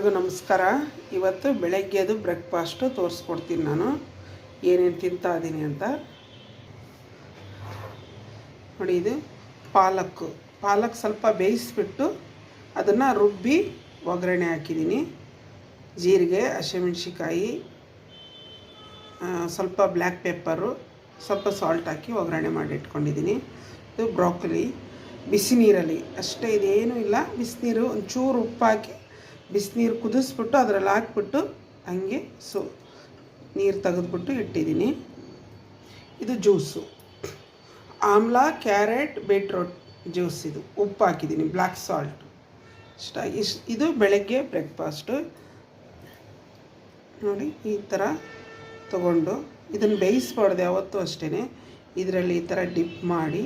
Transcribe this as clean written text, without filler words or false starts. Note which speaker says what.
Speaker 1: ಎಲ್ರಿಗೂ ನಮಸ್ಕಾರ. ಇವತ್ತು ಬೆಳಗ್ಗೆದು ಬ್ರೇಕ್ಫಾಸ್ಟು ತೋರಿಸ್ಕೊಡ್ತೀನಿ ನಾನು ಏನೇನು ತಿಂತಾ ಇದ್ದೀನಿ ಅಂತ. ನೋಡಿ, ಇದು ಪಾಲಕ್ ಸ್ವಲ್ಪ ಬೇಯಿಸ್ಬಿಟ್ಟು ಅದನ್ನು ರುಬ್ಬಿ ಒಗ್ಗರಣೆ ಹಾಕಿದ್ದೀನಿ. ಜೀರಿಗೆ, ಹಸಿಮೆಣ್ಸಿಕಾಯಿ, ಸ್ವಲ್ಪ ಬ್ಲ್ಯಾಕ್ ಪೆಪ್ಪರು, ಸ್ವಲ್ಪ ಸಾಲ್ಟ್ ಹಾಕಿ ಒಗ್ಗರಣೆ ಮಾಡಿ ಇಟ್ಕೊಂಡಿದ್ದೀನಿ. ಇದು ಬ್ರೋಕೊಲಿ ಬಿಸಿ ನೀರಲ್ಲಿ ಅಷ್ಟೇ, ಇದೇನೂ ಇಲ್ಲ. ಬಿಸಿನೀರು ಒಂಚೂರು ಉಪ್ಪು ಹಾಕಿ ಬಿಸಿನೀರು ಕುದಿಸ್ಬಿಟ್ಟು ಅದರಲ್ಲಿ ಹಾಕ್ಬಿಟ್ಟು ಹಂಗೆ ನೀರು ತೆಗೆದ್ಬಿಟ್ಟು ಇಟ್ಟಿದ್ದೀನಿ. ಇದು juice amla, carrot, beetroot juice. ಇದು ಉಪ್ಪು ಹಾಕಿದ್ದೀನಿ, ಬ್ಲ್ಯಾಕ್ ಸಾಲ್ಟ್ ಇದು ಬೆಳಗ್ಗೆ ಬ್ರೇಕ್ಫಾಸ್ಟು. ನೋಡಿ, ಈ ಥರ ತಗೊಂಡು ಇದನ್ನು ಬೇಯಿಸ್ಬಾರ್ದು ಯಾವತ್ತೂ ಅಷ್ಟೇ. ಇದರಲ್ಲಿ ಈ ಥರ ಡಿಪ್ ಮಾಡಿ